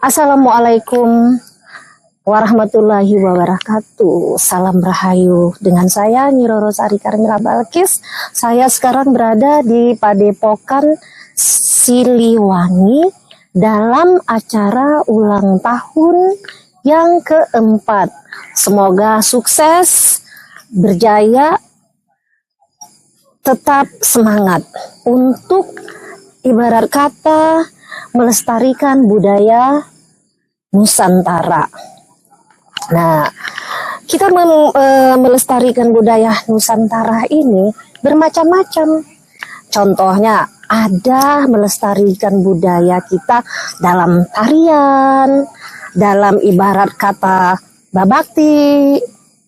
Assalamualaikum warahmatullahi wabarakatuh. Salam rahayu. Dengan saya Nyi Roro Sari Karmila Balkis. Saya sekarang berada di Padepokan Siliwangi dalam acara ulang tahun yang keempat. Semoga sukses, berjaya, tetap semangat untuk ibarat kata melestarikan budaya Nusantara. Nah, kita melestarikan budaya Nusantara ini bermacam-macam. Contohnya ada melestarikan budaya kita dalam tarian, dalam ibarat kata babakti.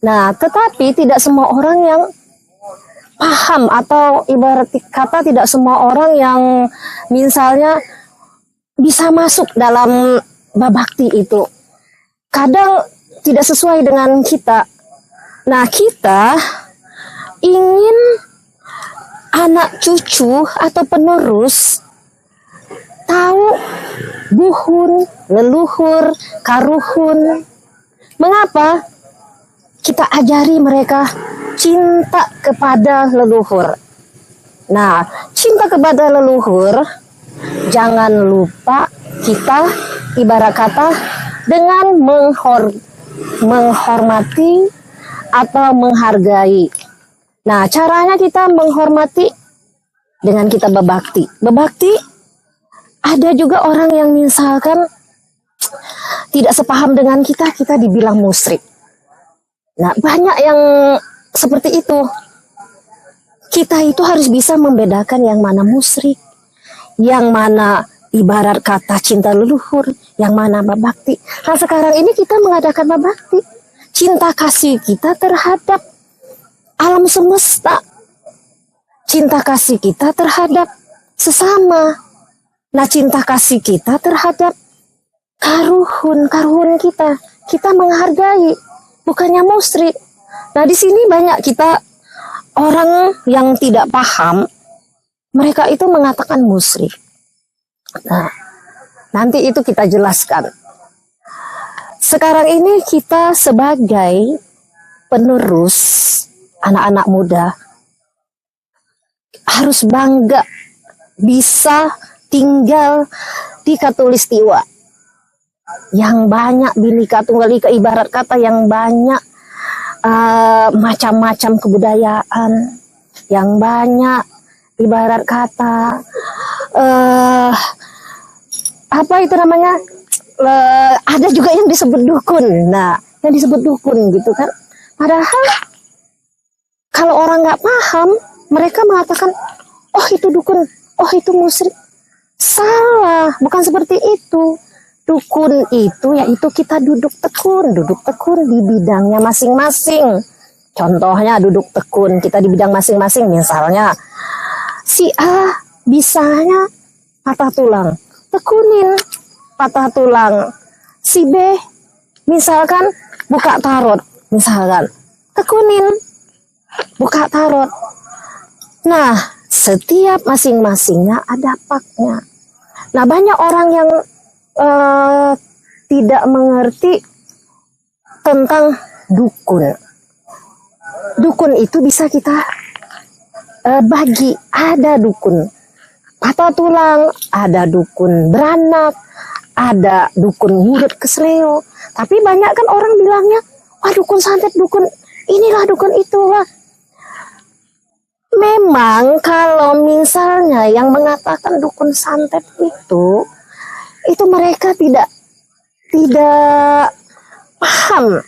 Nah, tetapi tidak semua orang yang paham, atau ibarat kata tidak semua orang yang misalnya bisa masuk dalam babakti itu. Kadang tidak sesuai dengan kita. Nah, kita ingin anak cucu atau penerus tahu buhun, leluhur, karuhun. Mengapa? Kita ajari mereka cinta kepada leluhur. Nah, cinta kepada leluhur, jangan lupa kita ibarat kata dengan menghormati atau menghargai. Nah, caranya kita menghormati dengan kita berbakti. Berbakti, ada juga orang yang misalkan tidak sepaham dengan kita dibilang musyrik. Nah, banyak yang seperti itu. Kita itu harus bisa membedakan yang mana musyrik, yang mana ibarat kata cinta leluhur, yang mana babakti. Nah, sekarang ini kita mengadakan babakti. Cinta kasih kita terhadap alam semesta. Cinta kasih kita terhadap sesama. Nah, cinta kasih kita terhadap karuhun kita. Kita menghargai, bukannya musyrik. Nah, di sini banyak kita orang yang tidak paham, mereka itu mengatakan musyrik. Nah, nanti itu kita jelaskan. Sekarang ini kita sebagai penerus anak-anak muda harus bangga bisa tinggal di Katulistiwa yang banyak Bhinneka Tunggal Ika, ibarat kata yang banyak macam-macam kebudayaan, yang banyak ibarat kata apa itu namanya, ada juga yang disebut dukun. Nah, yang disebut dukun gitu kan, padahal kalau orang nggak paham, mereka mengatakan, oh itu dukun, oh itu musyrik. Salah, bukan seperti itu. Dukun itu yaitu kita duduk tekun di bidangnya masing-masing. Contohnya duduk tekun kita di bidang masing-masing. Misalnya si A bisanya patah tulang, tekunin patah tulang. Si B misalkan buka tarot, misalkan tekunin buka tarot. Nah, setiap masing-masingnya ada paknya. Nah, banyak orang yang tidak mengerti tentang dukun. Dukun itu bisa kita bagi. Ada dukun patah tulang, ada dukun beranak, ada dukun ngurut kesleo. Tapi banyak kan orang bilangnya, wah dukun santet, dukun inilah, dukun itulah. Memang kalau misalnya yang mengatakan dukun santet itu mereka tidak paham,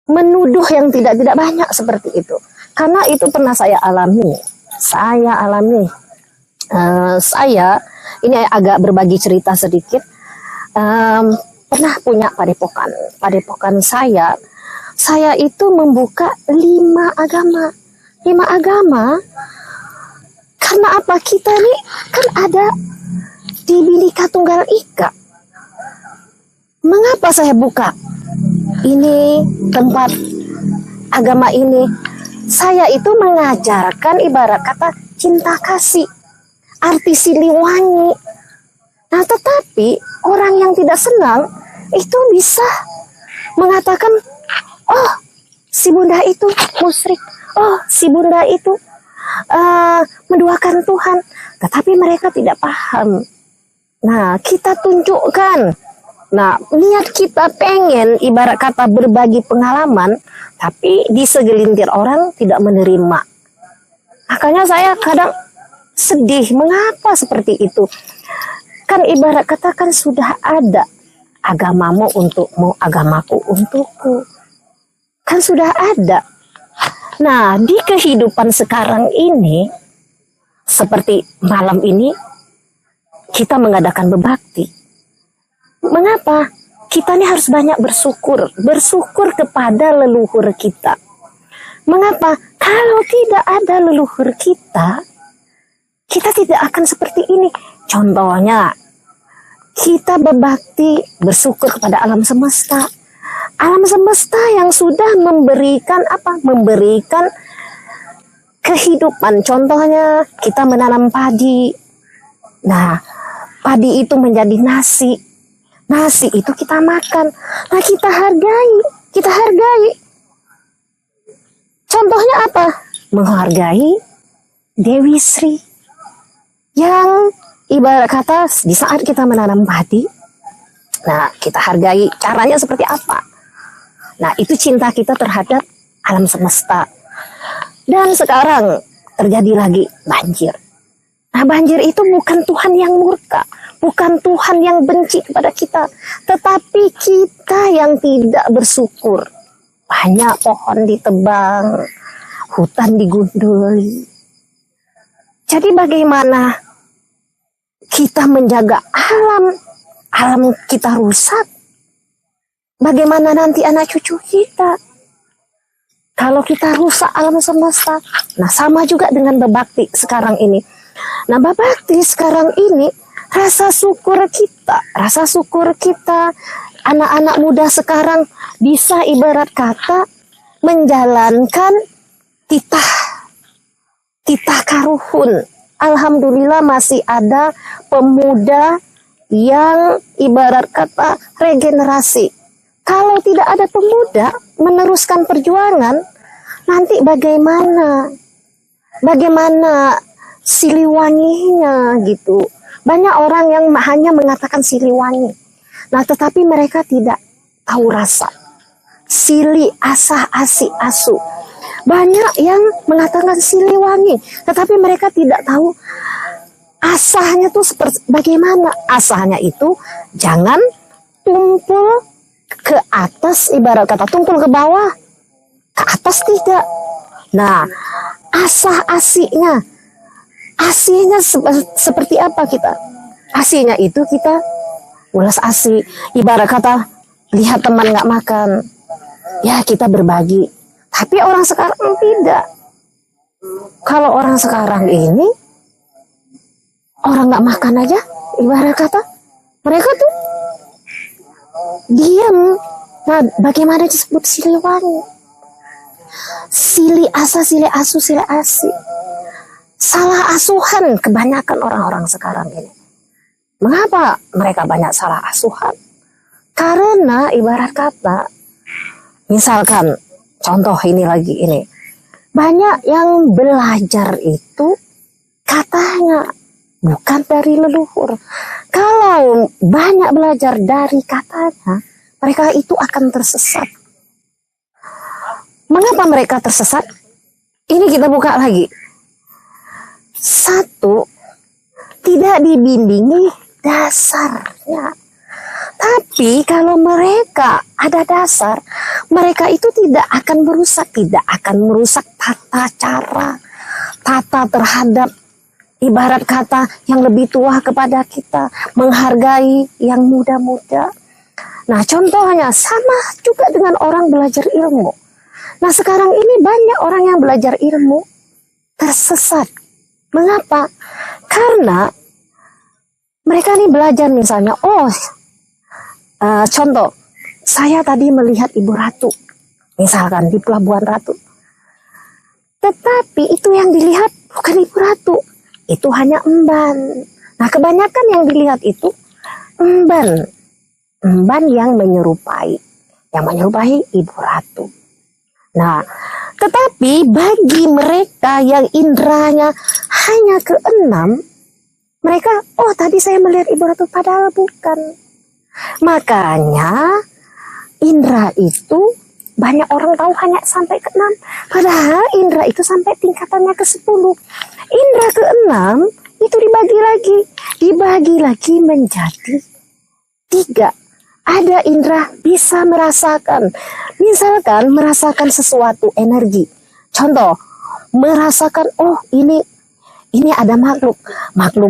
menuduh yang tidak banyak seperti itu. Karena itu pernah saya alami. Saya ini agak berbagi cerita sedikit. Pernah punya padepokan saya itu membuka 5 agama. 5 agama. Karena apa? Kita nih kan ada di Bhinneka Tunggal Ika. Mengapa saya buka ini tempat agama ini? Saya itu mengajarkan ibarat kata cinta kasih, arti Siliwangi. Nah, tetapi orang yang tidak senang, itu bisa mengatakan, oh si bunda itu musyrik, oh si bunda itu menduakan Tuhan. Tetapi mereka tidak paham. Nah, kita tunjukkan. Nah, niat kita pengen ibarat kata berbagi pengalaman, tapi di segelintir orang tidak menerima. Makanya saya kadang sedih, mengapa seperti itu? Kan ibarat kata kan sudah ada agamamu untukmu, agamaku untukku. Kan sudah ada. Nah, di kehidupan sekarang ini, seperti malam ini, kita mengadakan berbakti. Mengapa? Kita ini harus banyak bersyukur. Bersyukur kepada leluhur kita. Mengapa? Kalau tidak ada leluhur kita, kita tidak akan seperti ini. Contohnya, kita berbakti, bersyukur kepada alam semesta. Alam semesta yang sudah memberikan apa? Memberikan kehidupan. Contohnya, kita menanam padi. Nah, padi itu menjadi nasi. Nasi itu kita makan. Nah, kita hargai. Kita hargai. Contohnya apa? Menghargai Dewi Sri. Yang ibarat kata di saat kita menanam padi, nah kita hargai. Caranya seperti apa? Nah, itu cinta kita terhadap alam semesta. Dan sekarang terjadi lagi banjir. Nah, banjir itu bukan Tuhan yang murka, bukan Tuhan yang benci kepada kita, tetapi kita yang tidak bersyukur. Banyak pohon ditebang, hutan digunduli. Jadi bagaimana kita menjaga alam? Alam kita rusak. Bagaimana nanti anak cucu kita? Kalau kita rusak alam semesta. Nah, sama juga dengan berbakti sekarang ini. Nah, berbakti sekarang ini, rasa syukur kita, anak-anak muda sekarang bisa ibarat kata menjalankan titah karuhun. Alhamdulillah masih ada pemuda yang ibarat kata regenerasi. Kalau tidak ada pemuda meneruskan perjuangan, nanti bagaimana? Bagaimana Siliwanginya gitu. Banyak orang yang hanya mengatakan Siliwangi. Nah, tetapi mereka tidak tahu rasa. Sili, asah, asi, asu. Banyak yang mengatakan Siliwangi, tetapi mereka tidak tahu asahnya tuh seperti bagaimana. Asahnya itu jangan tumpul ke atas, ibarat kata tumpul ke bawah, ke atas tidak. Nah, asah asinya seperti apa kita? Asinya itu kita ulas asi, ibarat kata lihat teman nggak makan, ya kita berbagi. Tapi orang sekarang tidak. Kalau orang sekarang ini orang nggak makan aja, ibarat kata mereka tuh diam. Nah, bagaimana disebut Siliwangi? Sili asa, sili asu, sili asi. Salah asuhan kebanyakan orang-orang sekarang ini. Mengapa mereka banyak salah asuhan? Karena ibarat kata, misalkan contoh ini lagi ini, banyak yang belajar itu katanya bukan dari leluhur. Kalau banyak belajar dari katanya, mereka itu akan tersesat. Mengapa mereka tersesat? Ini kita buka lagi. Satu, tidak dibimbingi dasarnya. Tapi kalau mereka ada dasar, mereka itu tidak akan merusak tata cara, tata terhadap ibarat kata yang lebih tua kepada kita, menghargai yang muda-muda. Nah, contohnya sama juga dengan orang belajar ilmu. Nah, sekarang ini banyak orang yang belajar ilmu tersesat. Mengapa? Karena mereka ini belajar misalnya, contoh, saya tadi melihat Ibu Ratu, misalkan di Pelabuhan Ratu. Tetapi itu yang dilihat bukan Ibu Ratu, itu hanya emban. Nah, kebanyakan yang dilihat itu emban. emban yang menyerupai Ibu Ratu. Nah, tetapi bagi mereka yang indranya hanya keenam, mereka, oh tadi saya melihat Ibu Ratu, padahal bukan. Makanya indra itu banyak orang tahu hanya sampai ke-6. Padahal indra itu sampai tingkatannya ke-10. Indra ke-6 itu dibagi lagi menjadi 3. Ada indra bisa merasakan. Misalkan merasakan sesuatu energi. Contoh, merasakan, oh ini ada makhluk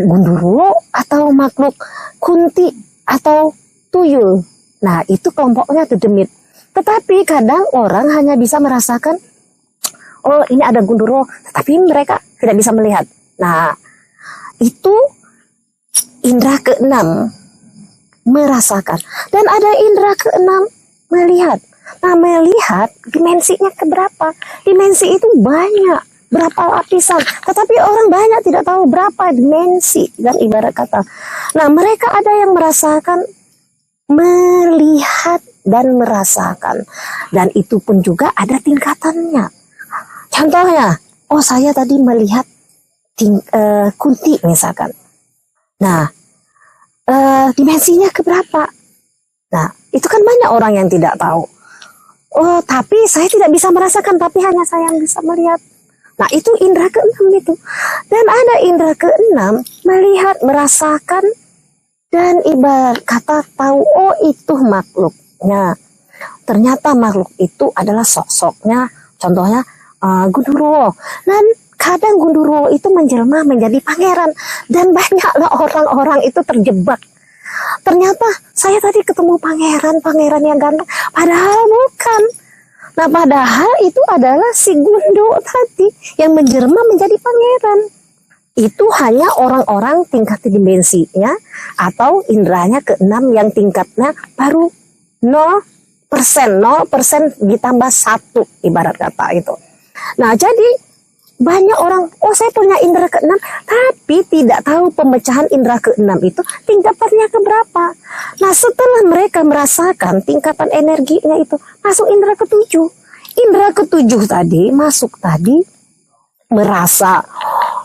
gundurwo atau makhluk kunti atau tuyul. Nah, itu kelompoknya tuh demit. Tetapi kadang orang hanya bisa merasakan, oh ini ada gundurwo, tetapi mereka tidak bisa melihat. Nah, itu indra ke-6 merasakan. Dan ada indra ke-6 melihat. Nah, melihat dimensinya keberapa? Dimensi itu banyak. Berapa lapisan, tetapi orang banyak tidak tahu berapa dimensi, dan ibarat kata. Nah, mereka ada yang merasakan, melihat dan merasakan, dan itu pun juga ada tingkatannya. Contohnya, oh saya tadi melihat kunti misalkan. Nah, dimensinya keberapa? Nah, itu kan banyak orang yang tidak tahu. Oh, tapi saya tidak bisa merasakan, tapi hanya saya yang bisa melihat. Nah, itu indra ke-6 itu. Dan ada indra ke-6 melihat, merasakan, dan ibarat kata tahu, oh itu makhluknya. Ternyata makhluk itu adalah sosoknya, contohnya Gundurwo. Dan kadang Gundurwo itu menjelma menjadi pangeran. Dan banyaklah orang-orang itu terjebak. Ternyata saya tadi ketemu pangeran yang ganteng, padahal bukan. Nah, padahal itu adalah si Gundo tadi yang menjelma menjadi pangeran. Itu hanya orang-orang tingkat dimensinya atau indranya ke-6 yang tingkatnya baru 0%. 0% ditambah 1 ibarat kata itu. Nah, jadi banyak orang, oh saya punya indra ke-6, tapi tidak tahu pemecahan indra ke-6 itu tingkatannya keberapa. Nah, setelah mereka merasakan tingkatan energinya itu, masuk indra ke-7. Indra ke-7 tadi, masuk tadi, merasa.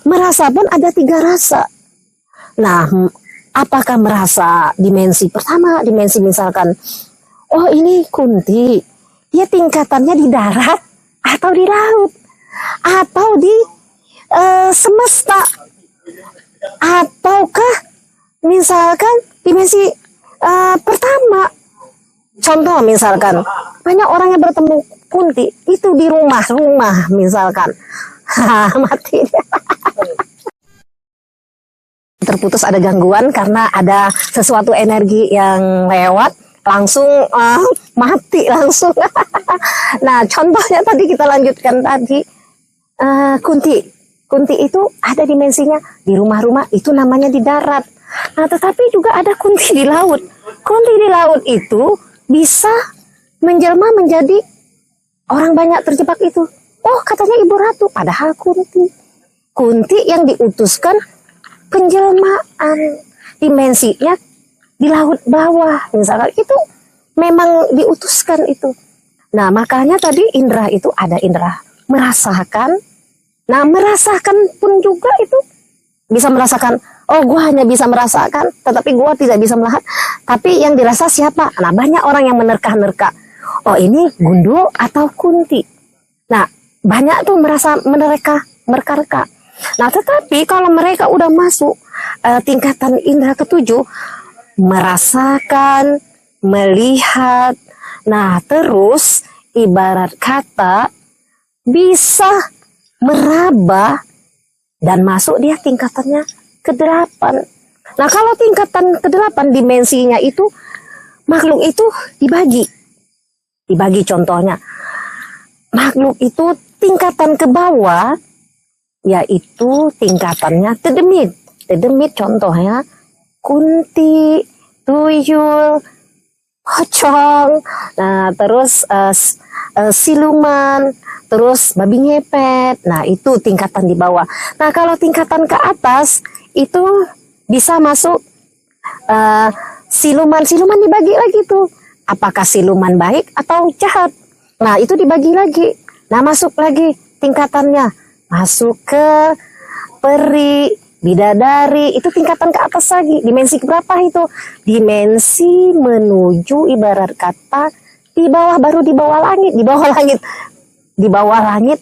Merasa pun ada 3 rasa. Nah, apakah merasa dimensi pertama, dimensi misalkan, oh ini kunti, dia tingkatannya di darat atau di laut, atau di semesta, ataukah misalkan dimensi pertama. Contoh misalkan banyak orang yang bertemu kunti itu di rumah misalkan, mati dia. Terputus, ada gangguan karena ada sesuatu energi yang lewat, langsung mati langsung. Nah, contohnya tadi kita lanjutkan tadi, kunti itu ada dimensinya di rumah-rumah, itu namanya di darat. Nah, tetapi juga ada kunti di laut. Kunti di laut itu bisa menjelma menjadi orang banyak terjebak itu. Oh, katanya Ibu Ratu, padahal kunti yang diutuskan penjelmaan, dimensinya di laut bawah misalkan, itu memang diutuskan itu. Nah, makanya tadi indra itu ada indra merasakan. Nah, merasakan pun juga itu bisa merasakan, oh gua hanya bisa merasakan, tetapi gua tidak bisa melihat. Tapi yang dirasa siapa? Nah, banyak orang yang menerka-nerka, oh ini Gundu atau Kunti. Nah, banyak tuh merasa mereka. Nah, tetapi kalau mereka udah masuk tingkatan indra ke-7, merasakan, melihat, nah terus ibarat kata bisa meraba dan masuk dia tingkatannya ke-8. Nah, kalau tingkatan ke-8 dimensinya itu, makhluk itu dibagi contohnya. Makhluk itu tingkatan ke bawah, yaitu tingkatannya Tedemit contohnya Kunti, Tuyul, Pocong, nah terus Siluman, terus babi ngepet. Nah, itu tingkatan di bawah. Nah, kalau tingkatan ke atas itu bisa masuk siluman dibagi lagi tuh. Apakah siluman baik atau jahat? Nah, itu dibagi lagi. Nah, masuk lagi tingkatannya. Masuk ke peri, bidadari, itu tingkatan ke atas lagi. Dimensi berapa itu? Dimensi menuju ibarat kata di bawah, baru di bawah langit, di bawah langit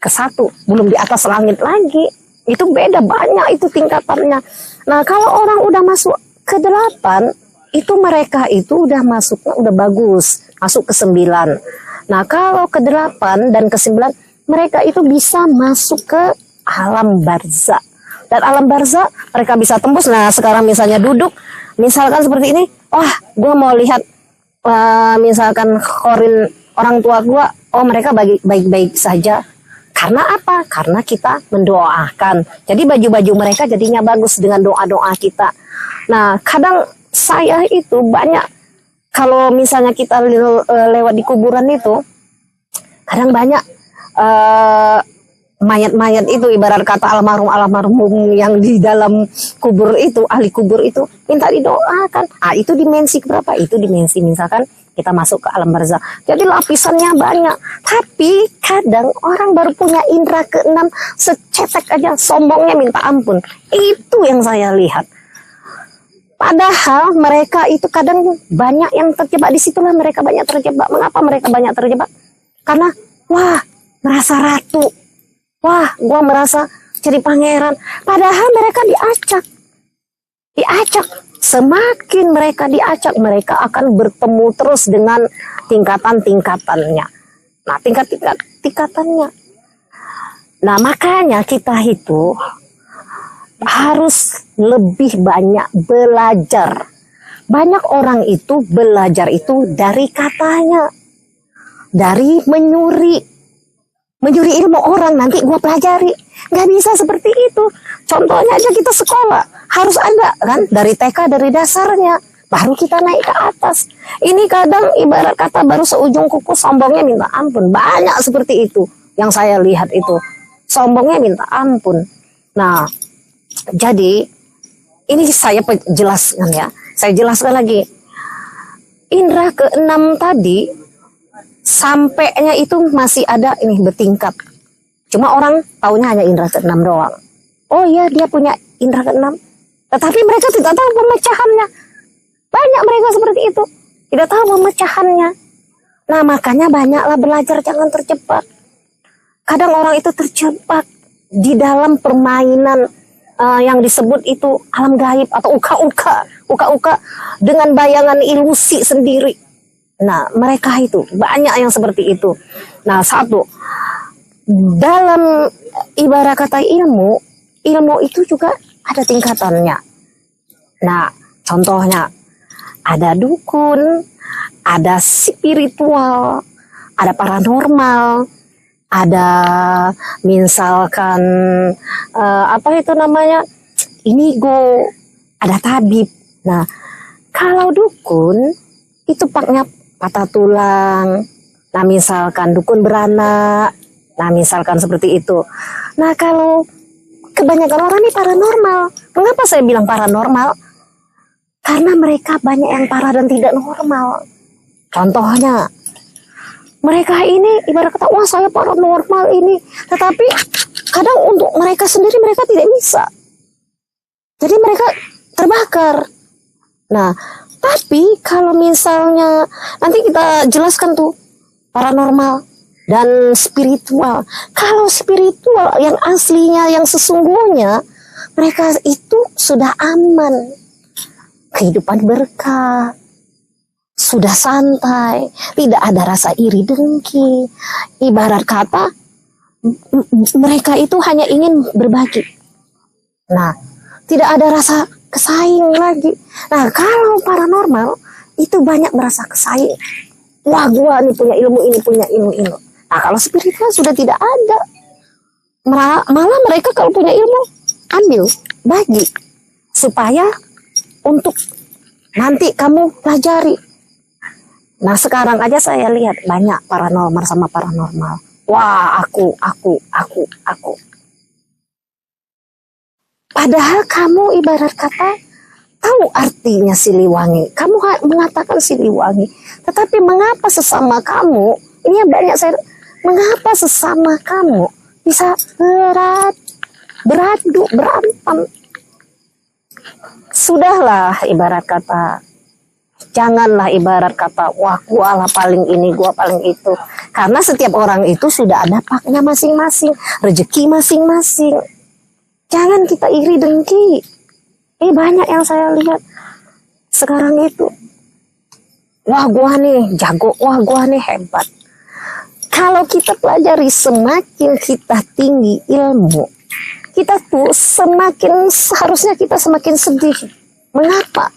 ke satu, belum di atas langit lagi. Itu beda banyak itu tingkatannya. Nah, kalau orang udah masuk ke 8, itu mereka itu udah masuknya udah bagus, masuk ke 9. Nah, kalau ke 8 dan ke 9, mereka itu bisa masuk ke alam barzah. Dan alam barzah mereka bisa tembus. Nah, sekarang misalnya duduk, misalkan seperti ini, wah, gue mau lihat misalkan korin orang tua gue, oh mereka baik-baik saja. Karena apa? Karena kita mendoakan. Jadi baju-baju mereka jadinya bagus dengan doa-doa kita. Nah, kadang saya itu banyak, kalau misalnya kita lewat di kuburan itu, kadang banyak mayat-mayat itu, ibarat kata almarhum yang di dalam kubur itu, ahli kubur itu, minta didoakan. Itu dimensi berapa? Itu dimensi misalkan kita masuk ke alam barzah. Jadi lapisannya banyak. Tapi kadang orang baru punya indera ke-6, secetek aja sombongnya minta ampun. Itu yang saya lihat. Padahal mereka itu kadang banyak yang terjebak. Disitulah mereka banyak terjebak. Mengapa mereka banyak terjebak? Karena, wah, merasa ratu. Wah, gua merasa jadi pangeran. Padahal mereka diacak. Semakin mereka diacak, mereka akan bertemu terus dengan tingkatan-tingkatannya. Nah, tingkatannya. Nah, makanya kita itu harus lebih banyak belajar. Banyak orang itu belajar itu dari katanya, dari menyuri ilmu orang. Nanti gua pelajari. Nggak bisa seperti itu. Contohnya aja kita sekolah, harus ada kan dari TK, dari dasarnya, baru kita naik ke atas. Ini kadang ibarat kata baru seujung kuku, sombongnya minta ampun. Banyak seperti itu yang saya lihat itu, sombongnya minta ampun. Nah, jadi ini saya jelaskan ya. Saya jelaskan lagi. Indra ke-6 tadi sampainya itu masih ada ini bertingkat. Cuma orang taunya hanya indra ke-6 doang. Oh iya, dia punya indra ke-6. Tetapi mereka tidak tahu pemecahannya. Banyak mereka seperti itu. Tidak tahu pemecahannya. Nah, makanya banyaklah belajar, jangan terjebak. Kadang orang itu terjebak di dalam permainan yang disebut itu alam gaib atau uka-uka dengan bayangan ilusi sendiri. Nah, mereka itu banyak yang seperti itu. Nah, satu, dalam ibarat kata ilmu itu juga ada tingkatannya. Nah, contohnya ada dukun, ada spiritual, ada paranormal, ada misalkan apa itu namanya, indigo, ada tabib. Nah, kalau dukun itu paknya patah tulang. Nah, misalkan dukun beranak. Nah, misalkan seperti itu. Nah, kalau kebanyakan orang ini paranormal. Mengapa saya bilang paranormal? Karena mereka banyak yang parah dan tidak normal. Contohnya, mereka ini ibarat kata, wah saya paranormal ini. Tetapi kadang untuk mereka sendiri mereka tidak bisa. Jadi mereka terbakar. Nah, tapi kalau misalnya nanti kita jelaskan tuh paranormal dan spiritual. Kalau spiritual yang aslinya, yang sesungguhnya, mereka itu sudah aman. Kehidupan berkah, sudah santai, tidak ada rasa iri dengki. Ibarat kata, mereka itu hanya ingin berbagi. Nah, tidak ada rasa kesaing lagi. Nah, kalau paranormal, itu banyak merasa kesaing. Wah, gua ini punya ilmu, ini punya ilmu. Nah, kalau spiritual sudah tidak ada. Malah mereka kalau punya ilmu, ambil, bagi. Supaya untuk nanti kamu pelajari. Nah, sekarang aja saya lihat banyak paranormal sama paranormal. Wah, aku. Padahal kamu ibarat kata tahu artinya Siliwangi. Kamu mengatakan Siliwangi, tetapi mengapa sesama kamu, ini yang banyak saya, mengapa sesama kamu bisa beradu, berantem? Sudahlah, ibarat kata, janganlah ibarat kata, wah gua lah paling ini, gua paling itu. Karena setiap orang itu sudah ada paknya masing-masing, rezeki masing-masing. Jangan kita iri dengki. Banyak yang saya lihat sekarang itu, wah gua nih jago, wah gua nih hebat. Kalau kita pelajari, semakin kita tinggi ilmu, kita tuh seharusnya kita semakin sedih. Mengapa?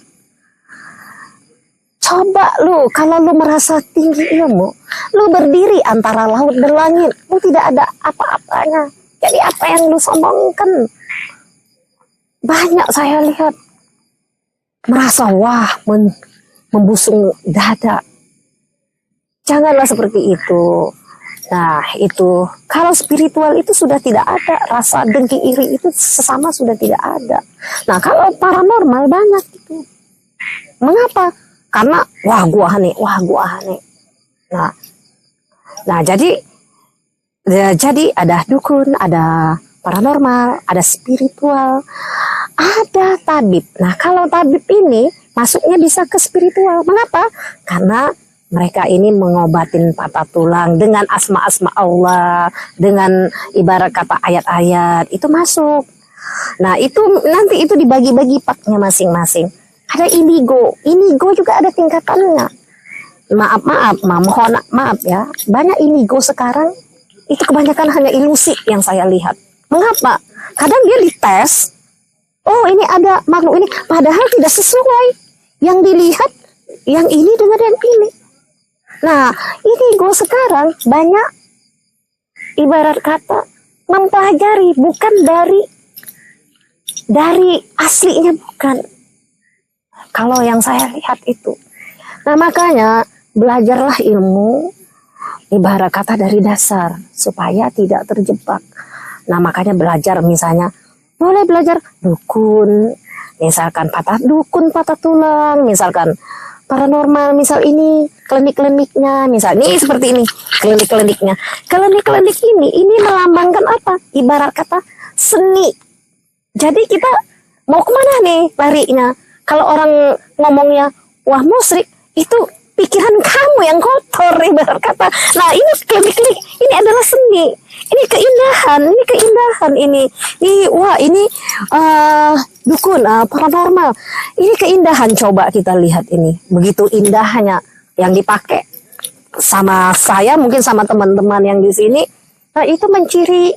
Coba lu, kalau lu merasa tinggi ilmu, lu berdiri antara laut dan langit, lu tidak ada apa-apanya. Jadi apa yang lu sombongkan? Banyak saya lihat merasa wah, membusung dada. Janganlah seperti itu. Nah itu, kalau spiritual itu sudah tidak ada, rasa dengki iri itu sesama sudah tidak ada. Nah kalau paranormal banyak itu. Mengapa? Karena wah gua aneh, wah gua aneh. Nah jadi ada dukun, ada paranormal, ada spiritual, ada tabib. Nah kalau tabib ini masuknya bisa ke spiritual. Mengapa? Karena mereka ini mengobatin patah tulang dengan asma-asma Allah, dengan ibarat kata ayat-ayat, itu masuk. Nah itu nanti itu dibagi-bagi paknya masing-masing. Ada indigo juga ada tingkatannya. Mohon maaf ya, banyak indigo sekarang itu kebanyakan hanya ilusi yang saya lihat. Mengapa? Kadang dia dites, oh ini ada makhluk ini, padahal tidak sesuai. Yang dilihat yang ini dengan yang ini. Nah, indigo sekarang banyak ibarat kata mempelajari, bukan dari aslinya, bukan. Kalau yang saya lihat itu. Nah, makanya belajarlah ilmu ibarat kata dari dasar supaya tidak terjebak. Nah, makanya belajar misalnya boleh belajar dukun, misalkan patah tulang, misalkan paranormal, misal ini klinik-kliniknya, misal ini seperti ini klinik-kliniknya. Klinik-klinik ini melambangkan apa? Ibarat kata seni. Jadi kita mau kemana nih larinya? Kalau orang ngomongnya wah musyrik, itu pikiran kamu yang kotor ibarat kata. Nah ini klinik-klinik, ini adalah seni, ini keindahan, ini wah ini dukun, paranormal, ini keindahan. Coba kita lihat ini, begitu indahnya yang dipakai sama saya, mungkin sama teman-teman yang di sini. Nah itu menciri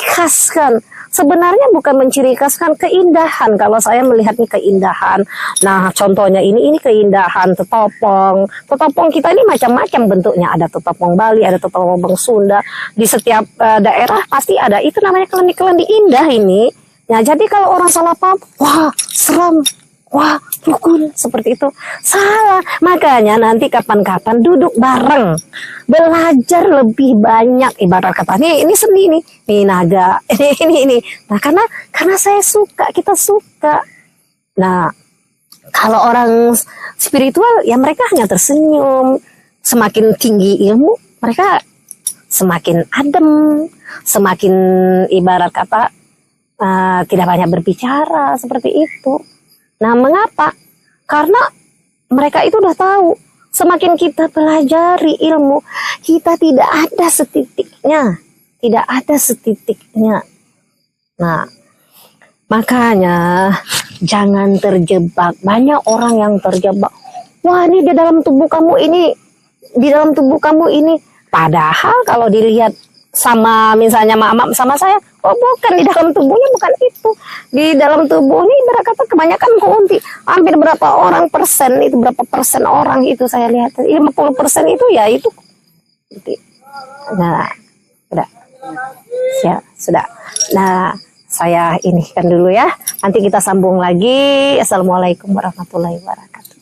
khaskan. Sebenarnya bukan menciri khaskan, keindahan. Kalau saya melihatnya keindahan. Nah contohnya ini keindahan tetopong. Tetopong kita ini macam-macam bentuknya. Ada tetopong Bali, ada tetopong Sunda. Di setiap daerah pasti ada. Itu namanya keleni-keleni indah ini. Nah jadi kalau orang salah paham, wah seram, wah dukun, seperti itu. Salah. Makanya nanti kapan-kapan duduk bareng, belajar lebih banyak ibarat kata. Ini seni ini naga, ini. Nah karena saya suka, kita suka. Nah kalau orang spiritual ya mereka hanya tersenyum. Semakin tinggi ilmu mereka semakin adem, semakin ibarat kata tidak banyak berbicara, seperti itu. Nah mengapa? Karena mereka itu udah tahu, semakin kita pelajari ilmu, kita tidak ada setitiknya. Nah makanya jangan terjebak. Banyak orang yang terjebak, wah ini di dalam tubuh kamu ini, padahal kalau dilihat sama misalnya mama sama saya, oh bukan, di dalam tubuhnya bukan itu. Di dalam tubuh ini ibarat kata kebanyakan kunti. Hampir berapa persen orang itu saya lihat, 50% itu ya itu. Nah, sudah. Nah, saya ini kan dulu ya. Nanti kita sambung lagi. Assalamualaikum warahmatullahi wabarakatuh.